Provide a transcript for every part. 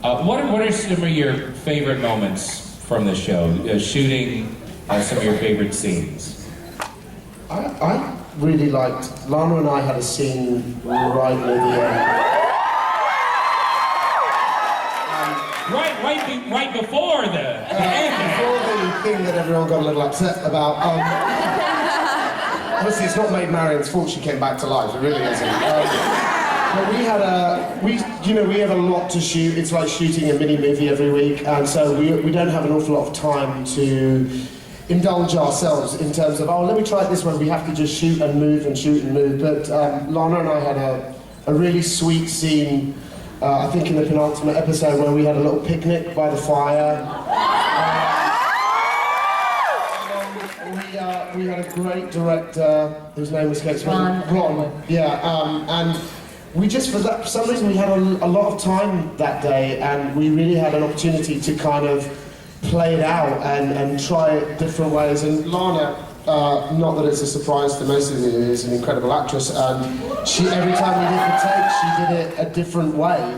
What are some of your favorite moments from the show? Shooting some of your favorite scenes. I really liked, Lana and I had a scene right near the end. Right before the end. Before the thing that everyone got a little upset about. Obviously, it's not Maid Marian's fault she came back to life. It really isn't. But we have a lot to shoot. It's like shooting a mini movie every week, and so we don't have an awful lot of time to indulge ourselves in terms of, oh, let me try it this way. We have to just shoot and move and shoot and move. But Lana and I had a really sweet scene. I think in the penultimate episode where we had a little picnic by the fire. We had a great director whose name escapes me. Ron. Yeah, and we just, for some reason, we had a lot of time that day, and we really had an opportunity to kind of play it out and try it different ways. And Lana, not that it's a surprise to most of you, is an incredible actress, and she, every time we did the take, she did it a different way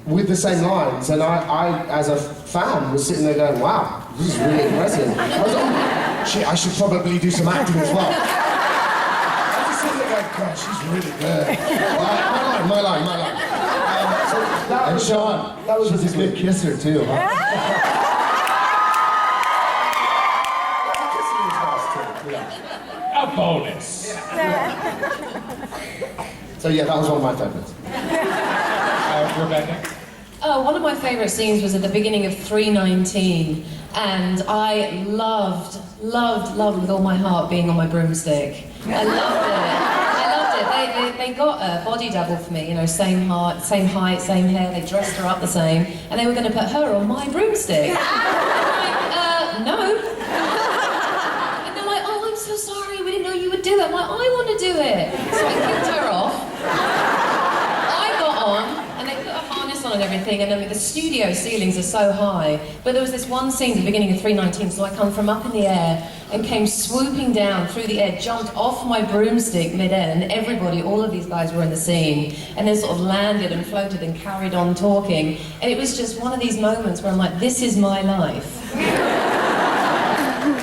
with the same lines. And I as a fan, was sitting there going, wow, this is really impressive. I was like, shit, I should probably do some acting as well. I was sitting there going, God, she's really good. My line. So that and was, Sean, that was she's a good kisser too, huh? A bonus. So yeah, that was one of my favourites. Rebecca? One of my favourite scenes was at the beginning of 319, and I loved with all my heart being on my broomstick. I loved it. They got a body double for me, you know, same height, same hair, they dressed her up the same, and they were going to put her on my broomstick. And I'm like, no. And they're like, oh, I'm so sorry, we didn't know you would do that. I'm like, I want to do it. So I kicked her off. I got on, and they put a harness on and everything, and I mean, the studio ceilings are so high, but there was this one scene at the beginning of 319, so I come from up in the air and came swooping down through the air, jumped off my broomstick mid-air, and everybody, all of these guys were in the scene, and then sort of landed and floated and carried on talking, and it was just one of these moments where I'm like, this is my life.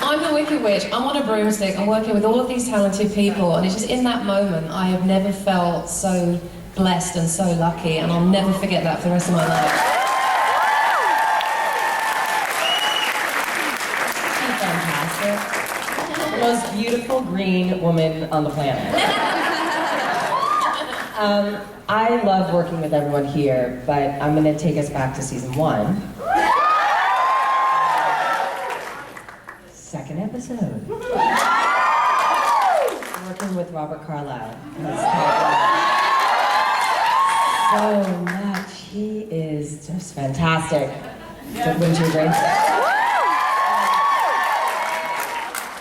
I'm the Wicked Witch, I'm on a broomstick, I'm working with all of these talented people, and it's just in that moment, I have never felt so blessed and so lucky, and I'll never forget that for the rest of my life. Fantastic. The most beautiful green woman on the planet. I love working with everyone here, but I'm going to take us back to season 1. Second episode. Working with Robert Carlyle. So much. He is just fantastic. Wouldn't you agree?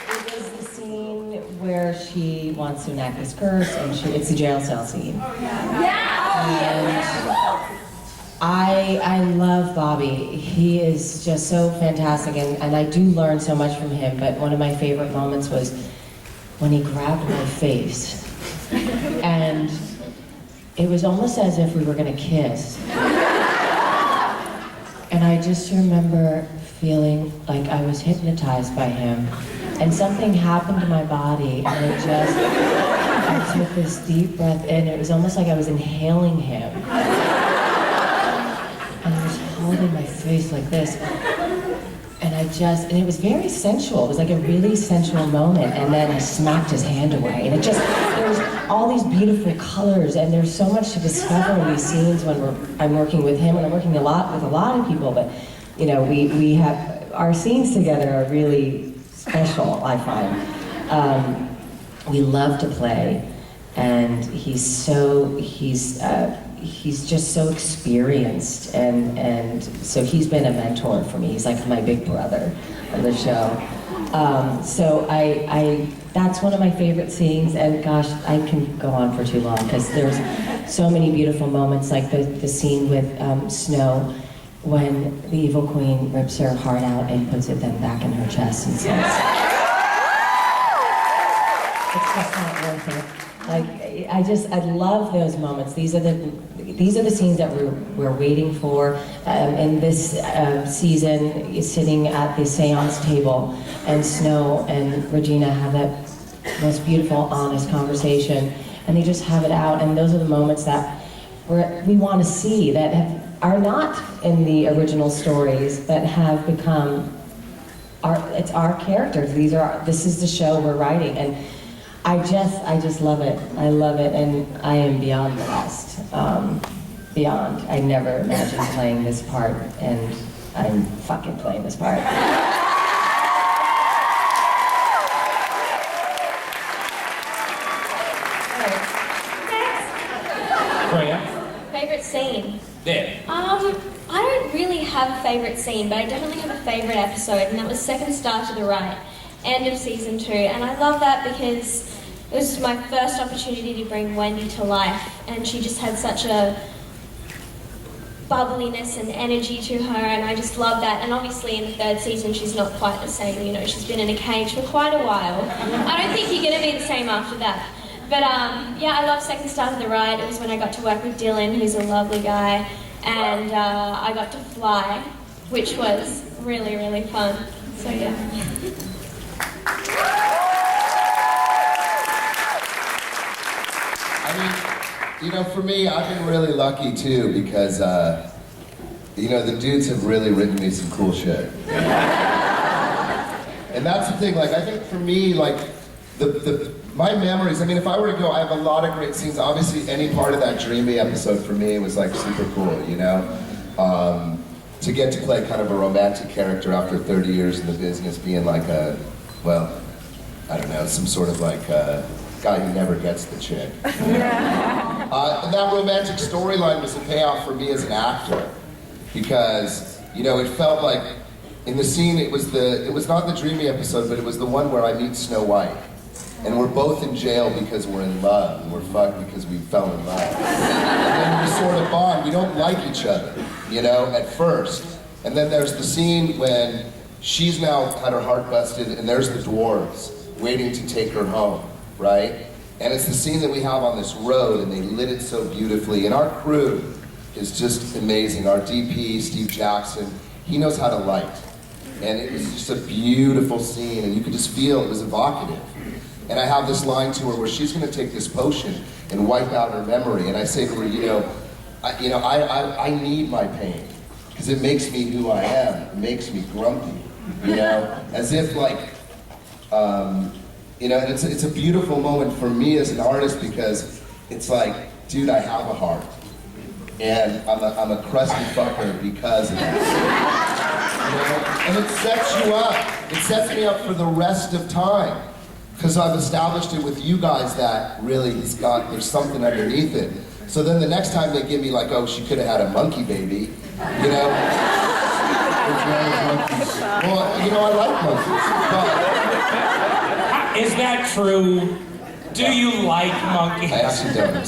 It was the scene where she wants to enact this curse, and it's the jail cell scene. And I love Bobby. He is just so fantastic, and I do learn so much from him, but one of my favorite moments was when he grabbed my face. And it was almost as if we were gonna kiss. And I just remember feeling like I was hypnotized by him. And something happened to my body, and I took this deep breath in. It was almost like I was inhaling him. And I was holding my face like this. And it was very sensual. It was like a really sensual moment. And then I smacked his hand away. And there was all these beautiful colors, and there's so much to discover in these scenes when I'm working with him, and I'm working with a lot of people, but you know, we have, our scenes together are really special, I find. We love to play, and he's just so experienced, and so he's been a mentor for me. He's like my big brother on the show. So that's one of my favorite scenes, and gosh, I can go on for too long, because there's so many beautiful moments, like the scene with Snow, when the evil queen rips her heart out and puts it then back in her chest and says, it's just not worth it. Like, I love those moments. These are the scenes that we're waiting for. In this season, sitting at the seance table, and Snow and Regina have that most beautiful, honest conversation, and they just have it out. And those are the moments that we want to see, that are not in the original stories, but have become it's our characters. This is the show we're writing, and I just love it. I love it, and I am beyond blessed. Beyond. I never imagined playing this part, and I'm fucking playing this part. Freya? Favorite scene? Yeah. I don't really have a favorite scene, but I definitely have a favorite episode, and that was Second Star to the Right, end of season 2. And I love that because it was my first opportunity to bring Wendy to life, and she just had such a bubbliness and energy to her, and I just love that. And obviously in the 3rd season she's not quite the same, you know, she's been in a cage for quite a while. I don't think you're going to be the same after that. But yeah, I love Second Star to the Right. It was when I got to work with Dylan, who's a lovely guy, and I got to fly, which was really, really fun. So yeah. I mean, you know, for me, I've been really lucky too because, you know, the dudes have really written me some cool shit. And that's the thing, like, I think for me, like, my memories, I mean, if I were to go, I have a lot of great scenes. Obviously, any part of that Dreamy episode for me was like super cool, you know? To get to play kind of a romantic character after 30 years in the business, being like a, well, I don't know, some sort of like guy who never gets the chick. And that romantic storyline was a payoff for me as an actor, because, you know, it felt like in the scene, it was not the Dreamy episode, but it was the one where I meet Snow White. And we're both in jail because we're in love, and we're fucked because we fell in love. And then we sort of bond. We don't like each other, you know, at first. And then there's the scene when she's now had her heart busted, and there's the dwarves waiting to take her home, right? And it's the scene that we have on this road, and they lit it so beautifully. And our crew is just amazing. Our DP, Steve Jackson, he knows how to light. And it was just a beautiful scene, and you could just feel it was evocative. And I have this line to her where she's going to take this potion and wipe out her memory. And I say to her, I need my pain because it makes me who I am. It makes me grumpy, you know, as if like, you know, and it's a beautiful moment for me as an artist because it's like, dude, I have a heart, and I'm a crusty fucker because of that. You know? And it sets you up. It sets me up for the rest of time. Because I've established it with you guys that really there's something underneath it. So then the next time they give me like, oh, she could have had a monkey baby, you know? Well, you know, I like monkeys, but... Is that true? Do you like monkeys? I actually don't.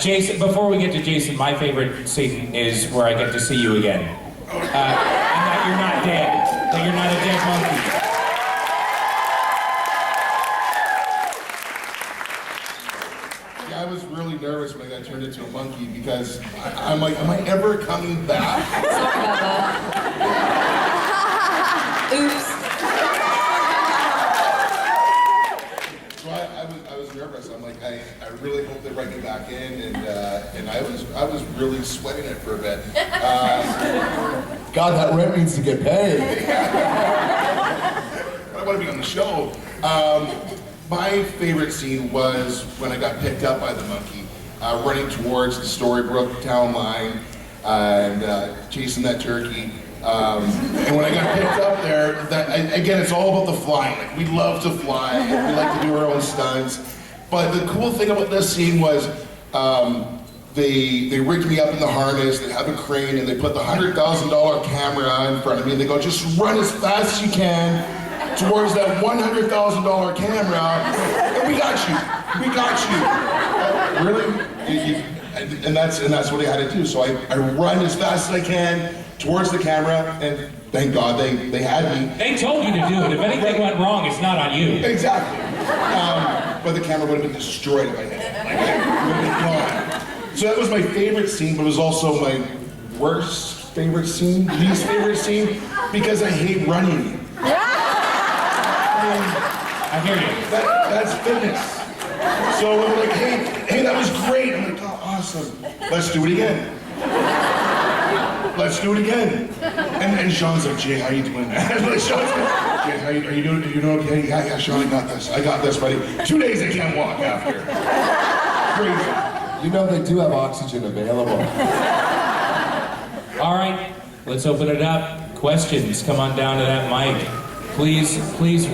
Jason, before we get to Jason, my favorite scene is where I get to see you again. And that you're not dead. That you're not a dead monkey. Yeah, I was really nervous when I got turned into a monkey because I'm like, am I ever coming back? Sorry about that. Oops. So I was nervous. I'm like, I really hope they write me back in, and I was really sweating it for a bit. God, that rent needs to get paid. I want to be on the show. My favorite scene was when I got picked up by the monkey, running towards the Storybrooke town line and chasing that turkey. And when I got picked up there, again, it's all about the flying. Like, we love to fly, we like to do our own stunts. But the cool thing about this scene was they rigged me up in the harness, they have a crane, and they put the $100,000 camera in front of me, and they go, just run as fast as you can towards that $100,000 camera, and we got you. Really? And that's what I had to do. So I run as fast as I can towards the camera, and thank God they had me. They told you to do it. If anything went wrong, it's not on you. Exactly. But the camera would have been destroyed if I hit it. Like, it would have been gone. So that was my favorite scene, but it was also my worst favorite scene, least favorite scene, because I hate running. I hear you. That's fitness. So I'm like, hey, that was great. I'm like, oh, awesome. Let's do it again. Let's do it again. And Sean's like, Jay, how you doing? Like, Sean's like, Jay, are you doing okay? Yeah, Sean, I got this, buddy. 2 days I can't walk after. Crazy. You know they do have oxygen available. All right, let's open it up. Questions, come on down to that mic. Please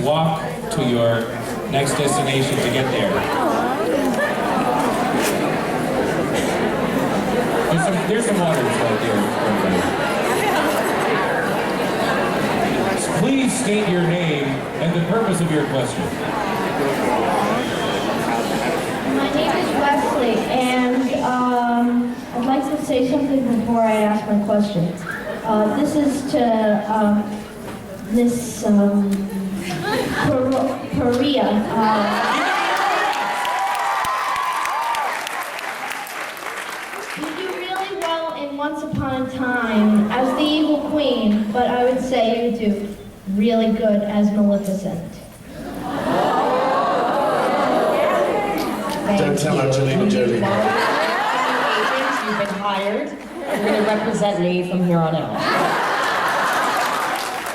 walk to your next destination to get there. There's some waters right there. Please state your name and the purpose of your question. My name is Wesley, and I'd like to say something before I ask my question. This is to Miss Perea. You do really well in Once Upon a Time as the evil queen, but I would say you do really good as Maleficent. Don't tell Angelina Jolie. You've been hired. You're going to represent me from here on out.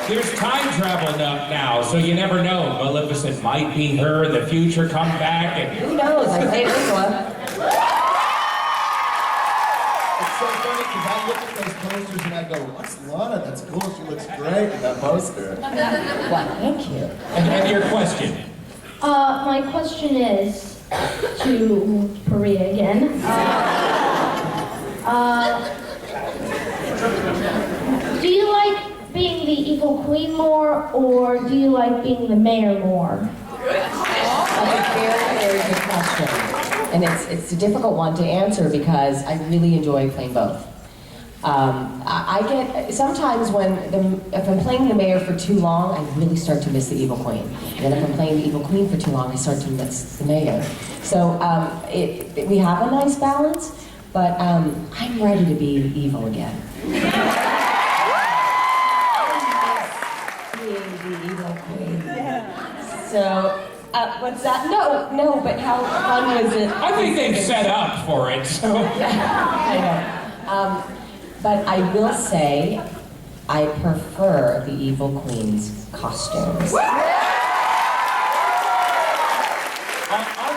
There's time travel now, so you never know. Maleficent might be her in the future, come back and... Who knows? I played this one. It's so funny because I look at those posters and I go, what's Lana? That's cool. She looks great in that poster. Well, thank you. And your question. My question is to Perea again. Do you like being the evil queen more, or do you like being the mayor more? That's a very, very good question. And it's a difficult one to answer because I really enjoy playing both. I get, sometimes if I'm playing the mayor for too long, I really start to miss the evil queen. And then if I'm playing the evil queen for too long, I start to miss the mayor. So we have a nice balance, but I'm ready to be evil again. Being the evil queen. So, what's that? No, but how fun was it? I think they've set up for it, so... I know. But I will say, I prefer the evil queen's costumes. On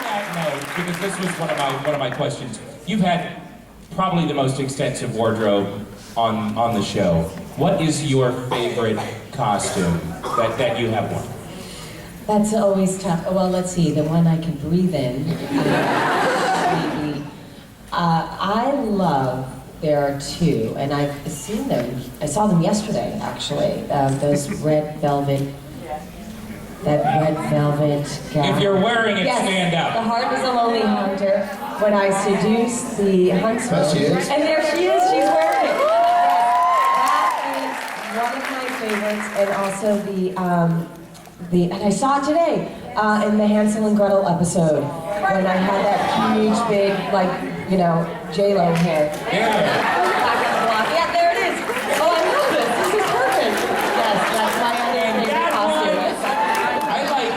that note, because this was one of my questions, you've had probably the most extensive wardrobe on the show. What is your favorite costume that you have worn? That's always tough. Well, let's see, the one I can breathe in. I love, there are two, and I've seen them. I saw them yesterday, actually. Those red velvet. That red velvet gown. If you're wearing it, yes, stand up. The Heart is a Lonely Hunter. When I seduce the huntsman. There she is. And there she is, she's wearing it. That is one of my favorites, and also and I saw it today in the Hansel and Gretel episode when I had that huge, big, J-Lo hair. Yeah. Yeah, there it is. Oh, I love this. This is perfect. Yes, that's my favorite costume. I like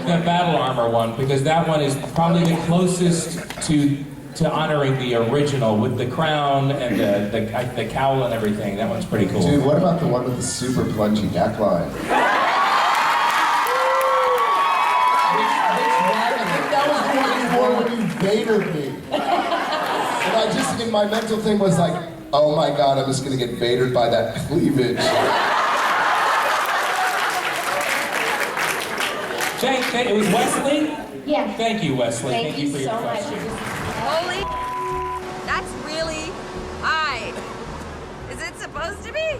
the battle armor one because that one is probably the closest to honoring the original with the crown and the cowl and everything. That one's pretty cool. Dude, what about the one with the super plungy neckline? When you Vadered me. And I just, in my mental thing was like, oh my God, I'm just gonna get Vadered by that cleavage. It was Wesley? Yeah. Thank you, Wesley. Thank you for your so much. question. Holy, that's really high. Is it supposed to be?